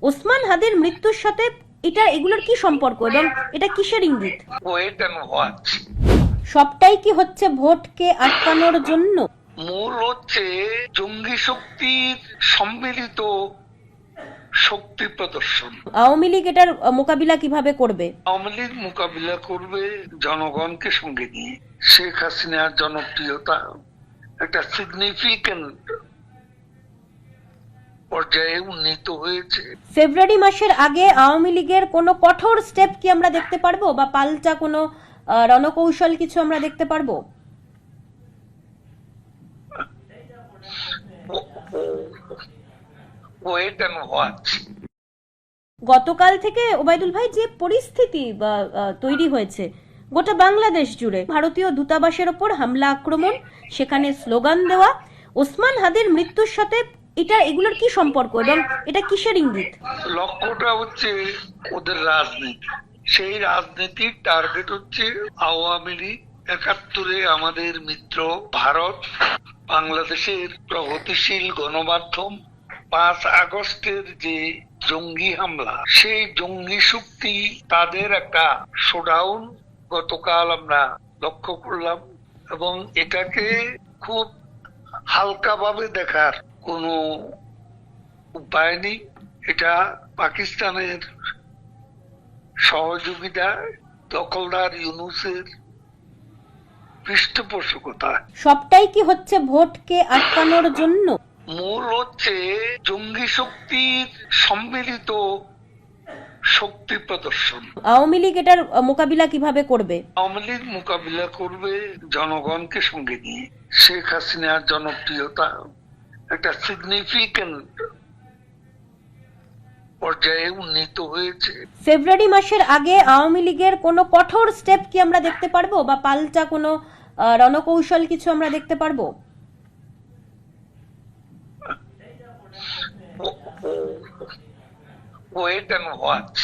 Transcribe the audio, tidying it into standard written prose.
ওসমান হাদির মৃত্যুর সাথে এগুলোর কি সম্পর্ক এবং এটা কিসের ইঙ্গিত? Wait and watch. সবটাই কি হচ্ছে ভোটকে আটকানোর জন্য? মূল হচ্ছে জঙ্গি শক্তির সম্মিলিত শক্তি প্রদর্শন। আওয়ামী লীগ এটার মোকাবিলা কিভাবে করবে? আওয়ামী লীগ মোকাবিলা করবে জনগণকে সঙ্গে নিয়ে। শেখ হাসিনার জনপ্রিয়তা একটা সিগনিফিক্যান্ট পর্যায়ে উন্নীত হয়েছে। ফেব্রুয়ারি মাসের আগে আওয়ামী লীগের কোনো কঠোর স্টেপ কি আমরা দেখতে পারবো, বা পাল্টা কোনো রণকৌশল কিছু আমরা দেখতে পারবো? Wait and watch. গতকাল থেকে ওবায়দুল ভাই, যে পরিস্থিতি তৈরি হয়েছে গোটা বাংলাদেশ জুড়ে, ভারতীয় দূতাবাসের ওপর হামলা, আক্রমণ, সেখানে স্লোগান দেওয়া, ওসমান হাদির মৃত্যুর সাথে এগুলোর কি সম্পর্ক এবং এটা কিসের ইঙ্গিত? লক্ষ্যটা হচ্ছে ওদের রাজনীতি। সেই রাজনীতির টার্গেট হচ্ছে আওয়ামী লীগ। ৭১ আমাদের মিত্র ভারত, বাংলাদেশের প্রগতিশীল গণমাধ্যম, ৫ আগস্টের যে জঙ্গি হামলা, সেই জঙ্গি শক্তি, তাদের একটা শোডাউন গতকাল আমরা লক্ষ্য করলাম। এবং এটাকে খুব হালকাভাবে দেখার কোনো উপায় নেই। এটা পাকিস্তানের সহযোগিতা, দখলদার ইউনূসের পৃষ্ঠপোষকতা। সবটাই কি হচ্ছে ভোটকে আটকানোর জন্য? মূল হচ্ছে জঙ্গি শক্তির সম্মিলিত শক্তি প্রদর্শন। আওয়ামী লীগ এটার মোকাবিলা কিভাবে করবে? আওয়ামী লীগ মোকাবিলা করবে জনগণকে সঙ্গে নিয়ে। শেখ হাসিনার জনপ্রিয়তা একটা সিগনিফিক্যান্ট পর্যায়ে উন্নীত হয়েছে। ফেব্রুয়ারি মাসের আগে আওয়ামী লীগের কোনো কঠোর স্টেপ কি আমরা দেখতে পারবো, বা পাল্টা কোনো রণকৌশল কিছু আমরা দেখতে পারবো? Wait and watch.